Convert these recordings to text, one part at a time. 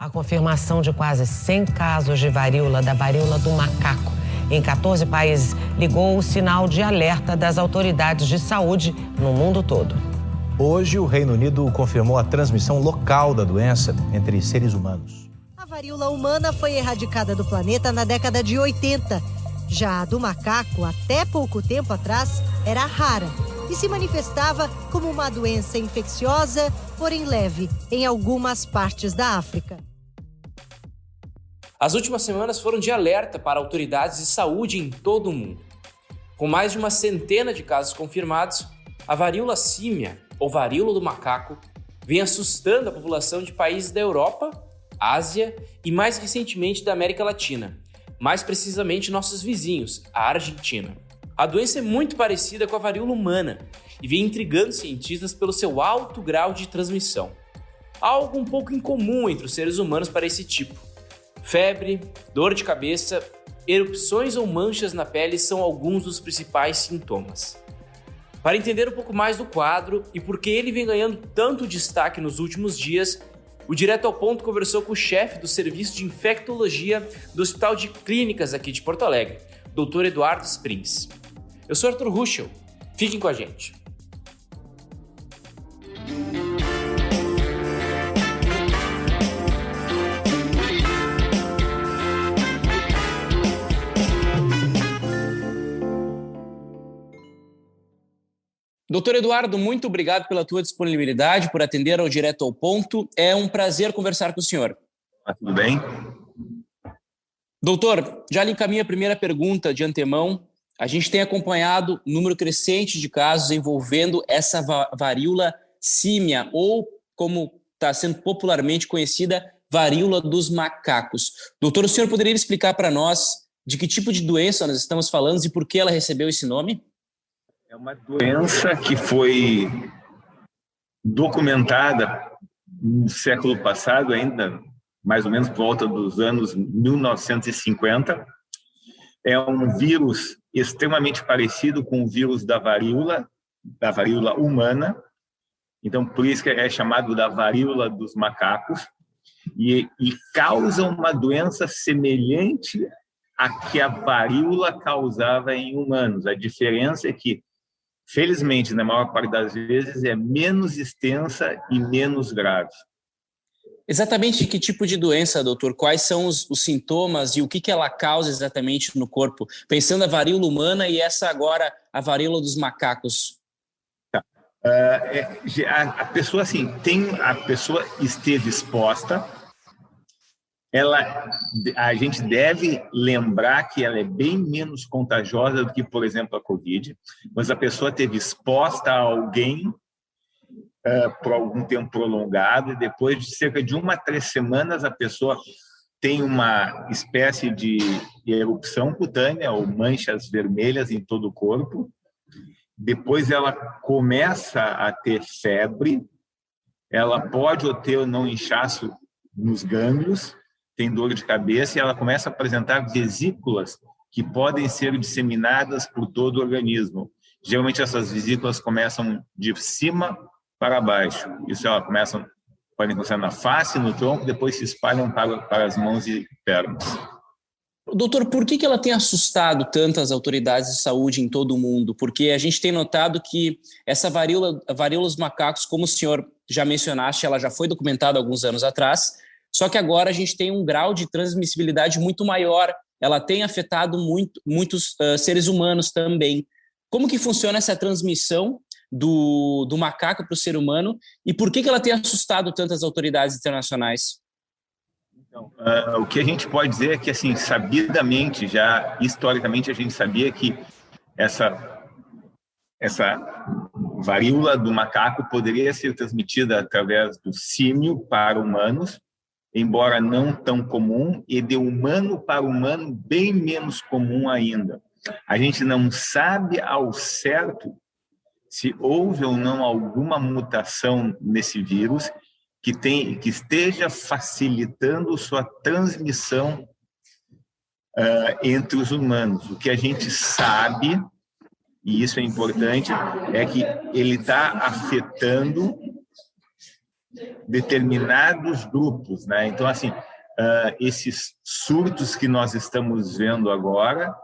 A confirmação de quase 100 casos de varíola, da varíola do macaco, em 14 países, ligou o sinal de alerta das autoridades de saúde no mundo todo. Hoje, o Reino Unido confirmou a transmissão local da doença entre seres humanos. A varíola humana foi erradicada do planeta na década de 80. Já a do macaco, até pouco tempo atrás, era rara e se manifestava como uma doença infecciosa, porém leve, em algumas partes da África. As últimas semanas foram de alerta para autoridades de saúde em todo o mundo. Com mais de uma centena de casos confirmados, a varíola símia, ou varíola do macaco, vem assustando a população de países da Europa, Ásia e mais recentemente da América Latina, mais precisamente nossos vizinhos, a Argentina. A doença é muito parecida com a varíola humana e vem intrigando cientistas pelo seu alto grau de transmissão. Algo um pouco incomum entre os seres humanos para esse tipo. Febre, dor de cabeça, erupções ou manchas na pele são alguns dos principais sintomas. Para entender um pouco mais do quadro e por que ele vem ganhando tanto destaque nos últimos dias, o Direto ao Ponto conversou com o chefe do Serviço de Infectologia do Hospital de Clínicas aqui de Porto Alegre, Dr. Eduardo Springs. Eu sou Arthur Ruschel. Fiquem com a gente. Doutor Eduardo, muito obrigado pela tua disponibilidade, por atender ao Direto ao Ponto. É um prazer conversar com o senhor. Tudo bem? Doutor, já lhe encaminho a primeira pergunta de antemão. A gente tem acompanhado um número crescente de casos envolvendo essa varíola símia, ou como está sendo popularmente conhecida, varíola dos macacos. Doutor, o senhor poderia explicar para nós de que tipo de doença nós estamos falando e por que ela recebeu esse nome? É uma doença que foi documentada no século passado, ainda mais ou menos por volta dos anos 1950. É um vírus extremamente parecido com o vírus da varíola humana. Então, por isso que é chamado da varíola dos macacos. E causa uma doença semelhante à que a varíola causava em humanos. A diferença é que, felizmente, na maior parte das vezes, é menos extensa e menos grave. Exatamente que tipo de doença, doutor? Quais são os sintomas e o que ela causa exatamente no corpo? Pensando a varíola humana e essa agora, a varíola dos macacos. A pessoa, assim, a pessoa esteve exposta, a gente deve lembrar que ela é bem menos contagiosa do que, por exemplo, a Covid, mas a pessoa esteve exposta a alguém por algum tempo prolongado e depois de cerca de 1 a 3 semanas a pessoa tem uma espécie de erupção cutânea ou manchas vermelhas em todo o corpo. Depois ela começa a ter febre, ela pode ou ter ou não inchaço nos gânglios, tem dor de cabeça e ela começa a apresentar vesículas que podem ser disseminadas por todo o organismo. Geralmente essas vesículas começam de cima para baixo. Isso podem começar na face, no tronco, depois se espalham para as mãos e pernas. Doutor, por que ela tem assustado tanto as autoridades de saúde em todo o mundo? Porque a gente tem notado que essa varíola dos macacos, como o senhor já mencionaste, ela já foi documentada há alguns anos atrás, só que agora a gente tem um grau de transmissibilidade muito maior. Ela tem afetado muitos seres humanos também. Como que funciona essa transmissão do macaco para o ser humano e por que ela tem assustado tantas autoridades internacionais? Então, o que a gente pode dizer é que, assim, sabidamente, já historicamente, a gente sabia que essa varíola do macaco poderia ser transmitida através do símio para humanos, embora não tão comum, e de humano para humano bem menos comum ainda. A gente não sabe ao certo se houve ou não alguma mutação nesse vírus que esteja facilitando sua transmissão entre os humanos. O que a gente sabe, e isso é importante, é que ele está afetando determinados grupos, né? Então, assim, esses surtos que nós estamos vendo agora,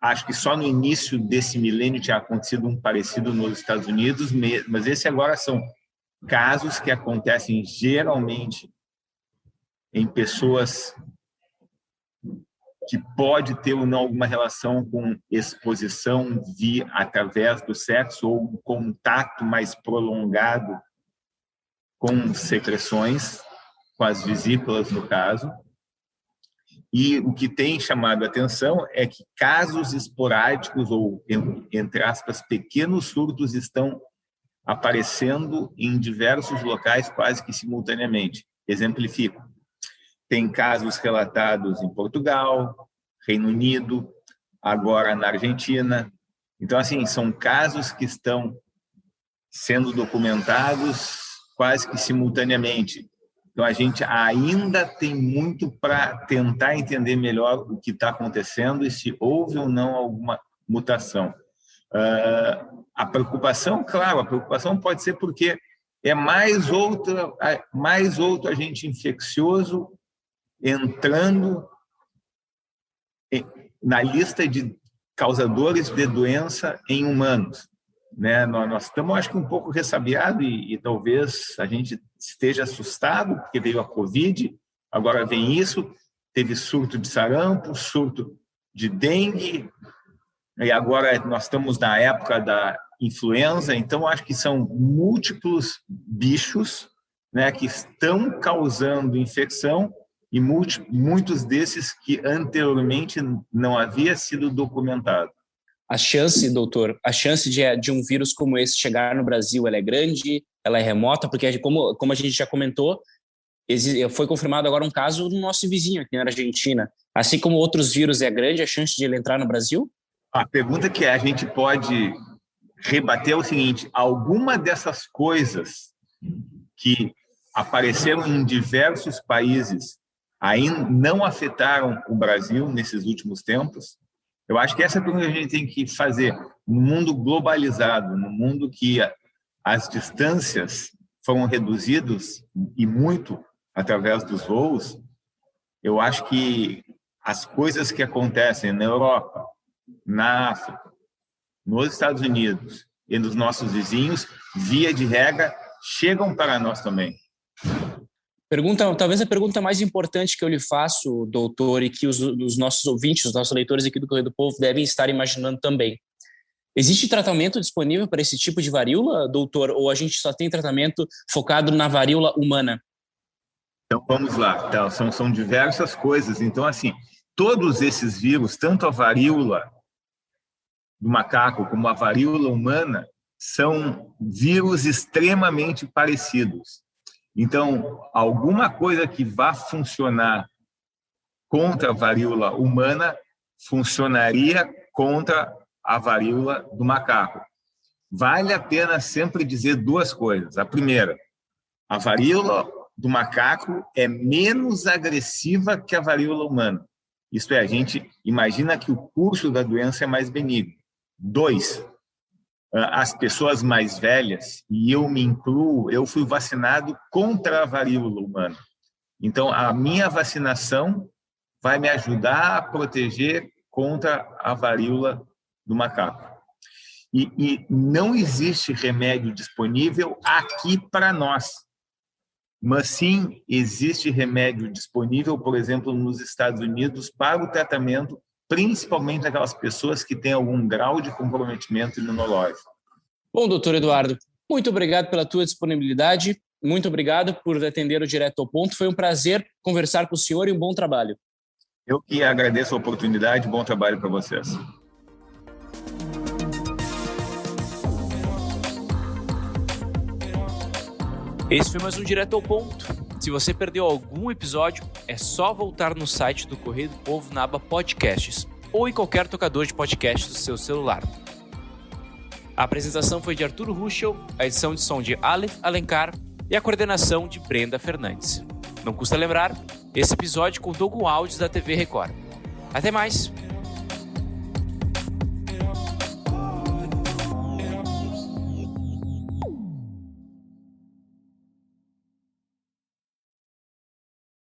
acho que só no início desse milênio tinha acontecido um parecido nos Estados Unidos, mas esse agora são casos que acontecem geralmente em pessoas que pode ter ou não alguma relação com exposição através do sexo ou um contato mais prolongado com secreções, com as vesículas no caso. E o que tem chamado a atenção é que casos esporádicos ou, entre aspas, pequenos surtos estão aparecendo em diversos locais quase que simultaneamente. Exemplifico. Tem casos relatados em Portugal, Reino Unido, agora na Argentina. Então, assim, são casos que estão sendo documentados quase que simultaneamente. Então, a gente ainda tem muito para tentar entender melhor o que está acontecendo e se houve ou não alguma mutação. A preocupação, claro, a preocupação pode ser porque é mais outro agente infeccioso entrando na lista de causadores de doença em humanos, né? Nós estamos, acho que, um pouco ressabiados e talvez a gente esteja assustado porque veio a Covid, agora vem isso, teve surto de sarampo, surto de dengue, e agora nós estamos na época da influenza, então acho que são múltiplos bichos, né, que estão causando infecção e muitos desses que anteriormente não havia sido documentado. A chance, doutor, de um vírus como esse chegar no Brasil, ela é grande, ela é remota, porque como a gente já comentou, foi confirmado agora um caso no nosso vizinho aqui na Argentina. Assim como outros vírus, é grande a chance de ele entrar no Brasil? A pergunta que a gente pode rebater é o seguinte: alguma dessas coisas que apareceram em diversos países ainda não afetaram o Brasil nesses últimos tempos? Eu acho que essa é a pergunta que a gente tem que fazer. No mundo globalizado, no mundo que as distâncias foram reduzidas, e muito através dos voos, eu acho que as coisas que acontecem na Europa, na África, nos Estados Unidos e nos nossos vizinhos, via de regra, chegam para nós também. Talvez a pergunta mais importante que eu lhe faço, doutor, e que os nossos ouvintes, os nossos leitores aqui do Correio do Povo devem estar imaginando também. Existe tratamento disponível para esse tipo de varíola, doutor, ou a gente só tem tratamento focado na varíola humana? Então, vamos lá. Então, são diversas coisas. Então, assim, todos esses vírus, tanto a varíola do macaco como a varíola humana, são vírus extremamente parecidos. Então, alguma coisa que vá funcionar contra a varíola humana funcionaria contra a varíola do macaco. Vale a pena sempre dizer duas coisas. A primeira, a varíola do macaco é menos agressiva que a varíola humana. Isto é, a gente imagina que o curso da doença é mais benigno. 2, as pessoas mais velhas, e eu me incluo, eu fui vacinado contra a varíola humana. Então, a minha vacinação vai me ajudar a proteger contra a varíola do macaco. E não existe remédio disponível aqui para nós, mas sim existe remédio disponível, por exemplo, nos Estados Unidos, para o tratamento, principalmente daquelas pessoas que têm algum grau de comprometimento imunológico. Bom, doutor Eduardo, muito obrigado pela tua disponibilidade, muito obrigado por atender o Direto ao Ponto, foi um prazer conversar com o senhor e um bom trabalho. Eu que agradeço a oportunidade, bom trabalho para vocês. Esse foi mais um Direto ao Ponto. Se você perdeu algum episódio, é só voltar no site do Correio do Povo na aba Podcasts ou em qualquer tocador de podcast do seu celular. A apresentação foi de Arturo Ruschel, a edição de som de Aleph Alencar e a coordenação de Brenda Fernandes. Não custa lembrar, esse episódio contou com áudios da TV Record. Até mais!